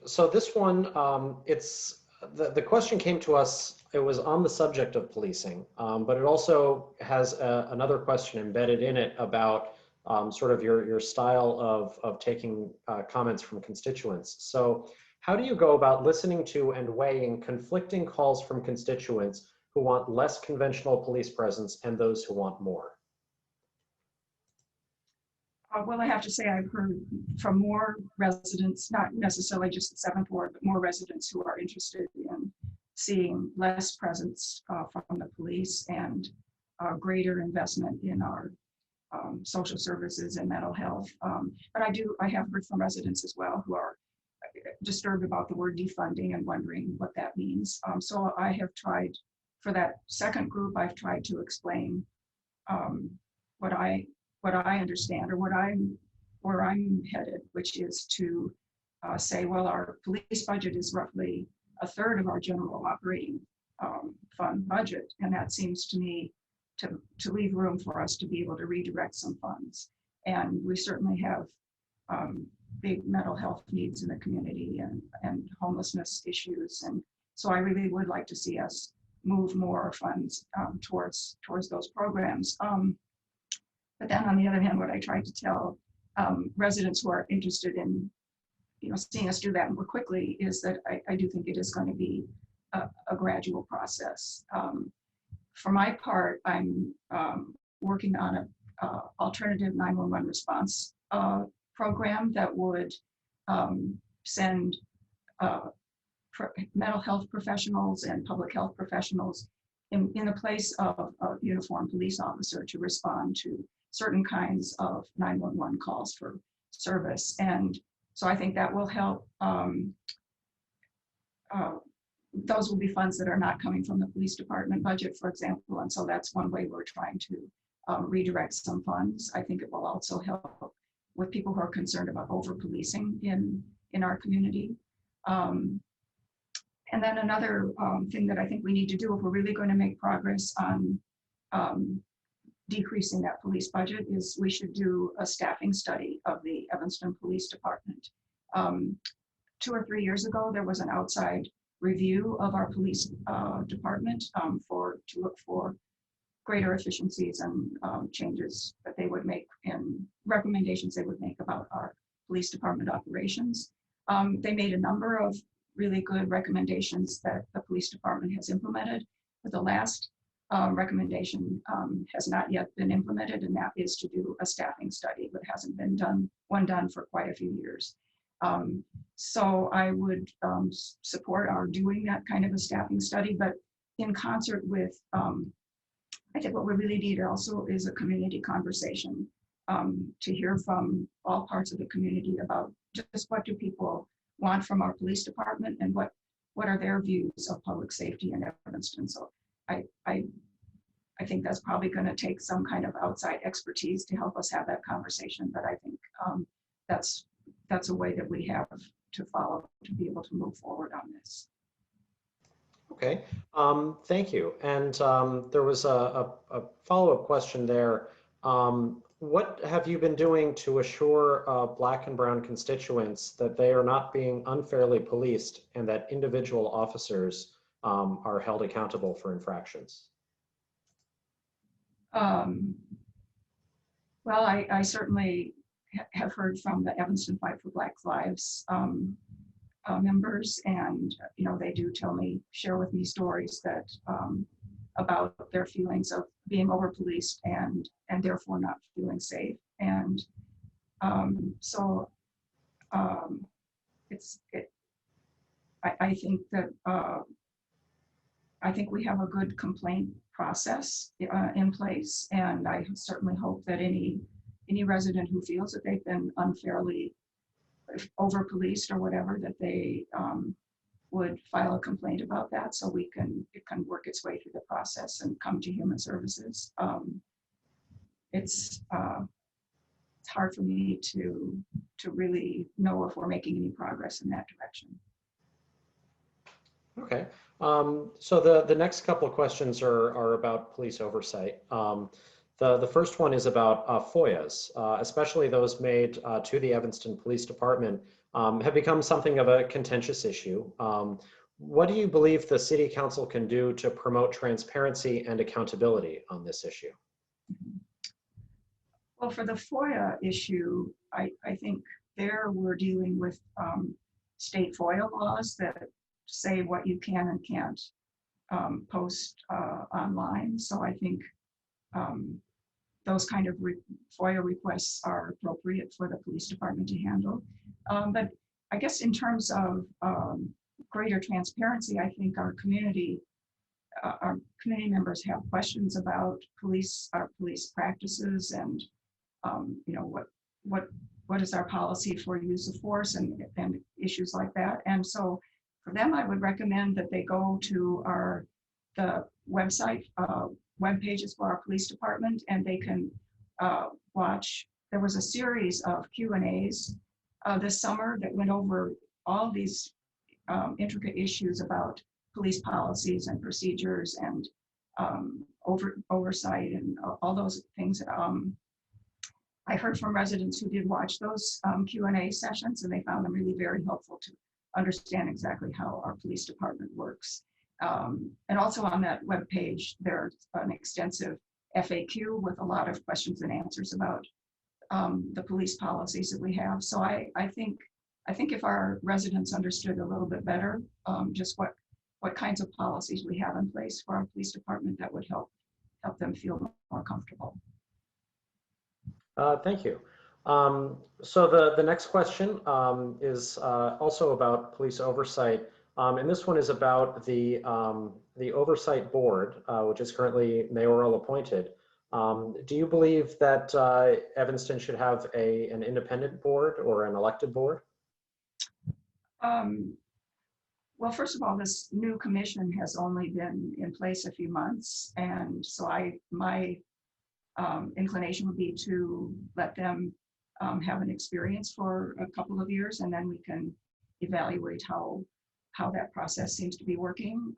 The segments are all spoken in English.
So this one, it's the question came to us. It was on the subject of policing, but it also has another question embedded in it about sort of your style of taking comments from constituents. So how do you go about listening to and weighing conflicting calls from constituents who want less conventional police presence and those who want more? Well, I have to say I've heard from more residents, not necessarily just the 7th Ward, but more residents who are interested in seeing less presence from the police and greater investment in our social services and mental health. But I have heard from residents as well who are disturbed about the word defunding and wondering what that means. So I have tried, for that second group, I've tried to explain what I understand, or where I'm headed, which is to say, well, our police budget is roughly a third of our general operating fund budget, and that seems to me to leave room for us to be able to redirect some funds. And we certainly have big mental health needs in the community and homelessness issues, and so I really would like to see us move more funds towards those programs. But then on the other hand, what I tried to tell residents who are interested in seeing us do that more quickly is that I do think it is going to be a gradual process. For my part, I'm working on an alternative 911 response program that would send mental health professionals and public health professionals in the place of a uniformed police officer to respond to certain kinds of 911 calls for service. And so I think that will help. Those will be funds that are not coming from the police department budget, for example. And so that's one way we're trying to redirect some funds. I think it will also help with people who are concerned about over-policing in our community. And then another thing that I think we need to do if we're really going to make progress on decreasing that police budget is we should do a staffing study of the Evanston Police Department. 2 or 3 years ago, there was an outside review of our police department to look for greater efficiencies and changes that they would make and recommendations they would make about our police department operations. They made a number of really good recommendations that the police department has implemented, but the last recommendation has not yet been implemented, and that is to do a staffing study, but hasn't been done for quite a few years. So I would support our doing that kind of a staffing study, but in concert with, I think what we really need also is a community conversation to hear from all parts of the community about just what do people want from our police department and what are their views of public safety in Evanston. So I think that's probably going to take some kind of outside expertise to help us have that conversation, but I think that's a way that we have to follow to be able to move forward on this. Okay, thank you. And there was a follow-up question there. What have you been doing to assure Black and Brown constituents that they are not being unfairly policed and that individual officers are held accountable for infractions? Well, I certainly have heard from the Evanston Fight for Black Lives members, and they do share with me stories that about their feelings of being over policed and therefore not feeling safe. And so I think that I think we have a good complaint process in place, and I certainly hope that any resident who feels that they've been unfairly over policed or whatever, that they would file a complaint about that, so it can work its way through the process and come to Human Services. It's hard for me to really know if we're making any progress in that direction. Okay, so the next couple of questions are about police oversight. The first one is about FOIAs, especially those made to the Evanston Police Department. have become something of a contentious issue. What do you believe the City Council can do to promote transparency and accountability on this issue? Well, for the FOIA issue, I think there we're dealing with state FOIA laws that say what you can and can't post online. So I think those kind of FOIA requests are appropriate for the police department to handle. But I guess in terms of greater transparency, I think our community members have questions about our police practices and you know, what is our policy for use of force and issues like that. And so for them, I would recommend that they go to the website, web pages for our police department, and they can watch. There was a series of Q&As this summer that went over all these intricate issues about police policies and procedures and oversight and all those things. I heard from residents who did watch those Q&A sessions, and they found them really very helpful to understand exactly how our police department works. And also on that web page, there's an extensive FAQ with a lot of questions and answers about the police policies that we have. So I think if our residents understood a little bit better just what kinds of policies we have in place for our police department, that would help them feel more comfortable. Thank you. So the next question is also about police oversight. And this one is about the oversight board, which is currently mayoral appointed. Do you believe that Evanston should have an independent board or an elected board? Well, first of all, this new commission has only been in place a few months. And so my inclination would be to let them have an experience for a couple of years, and then we can evaluate how that process seems to be working.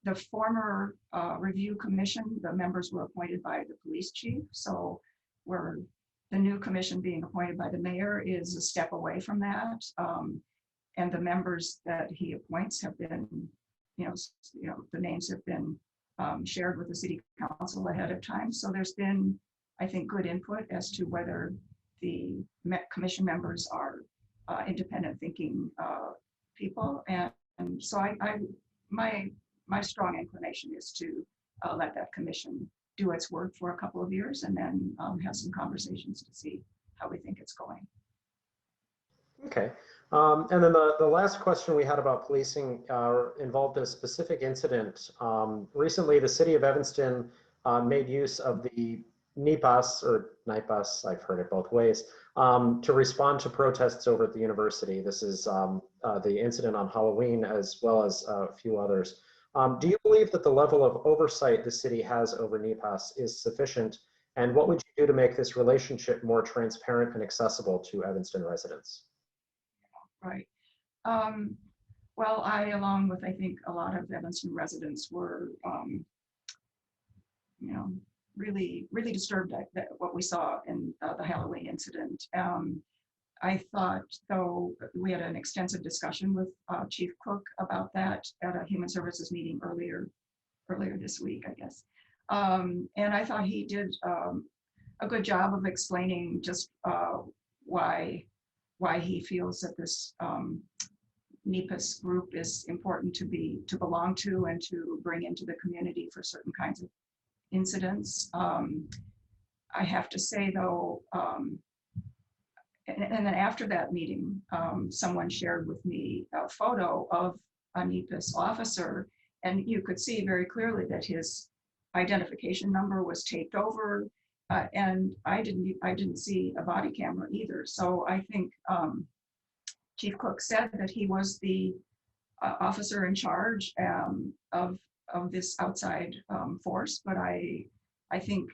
The former review commission, the members were appointed by the police chief. So the new commission being appointed by the mayor is a step away from that. And the members that he appoints have been, the names have been shared with the city council ahead of time. So there's been, I think, good input as to whether the commission members are independent thinking people. And so my strong inclination is to let that commission do its work for a couple of years and then have some conversations to see how we think it's going. Okay. And then the last question we had about policing involved a specific incident. Recently, the city of Evanston made use of the NIPAS or NIPAS, I've heard it both ways, to respond to protests over at the university. This is the incident on Halloween as well as a few others. Do you believe that the level of oversight the city has over NIPAS is sufficient? And what would you do to make this relationship more transparent and accessible to Evanston residents? Right. Well, along with, I think, a lot of Evanston residents were, really, really disturbed at what we saw in the Halloween incident. I thought, though, we had an extensive discussion with Chief Cook about that at a Human Services meeting earlier this week, I guess. And I thought he did a good job of explaining just why he feels that this NIPAS group is important to belong to and to bring into the community for certain kinds of incidents. I have to say, though, and then after that meeting, someone shared with me a photo of a NIPAS officer, and you could see very clearly that his identification number was taped over, and I didn't see a body camera either. So I think Chief Cook said that he was the officer in charge of this outside force, but I think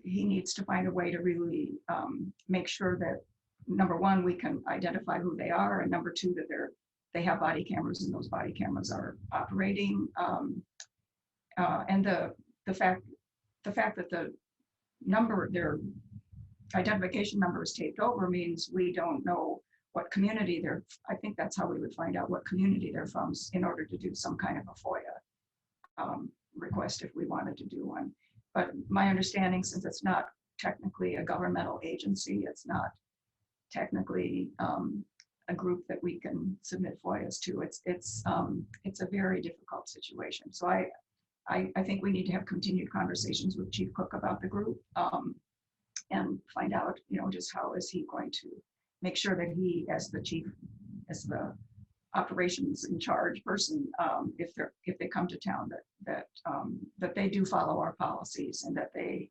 he needs to find a way to really make sure that, number one, we can identify who they are, and number two, that they have body cameras and those body cameras are operating. And the fact that the number, their identification number is taped over means we don't know what community they're, I think that's how we would find out what community they're from in order to do some kind of a FOIA request if we wanted to do one. But my understanding, since it's not technically a governmental agency, it's not technically a group that we can submit FOIAs to. It's a very difficult situation. So I think we need to have continued conversations with Chief Cook about the group and find out, you know, just how is he going to make sure that he, as the chief, as the operations in charge person, if they come to town, that they do follow our policies and that they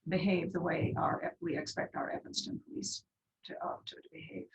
behave the way we expect our Evanston police to behave.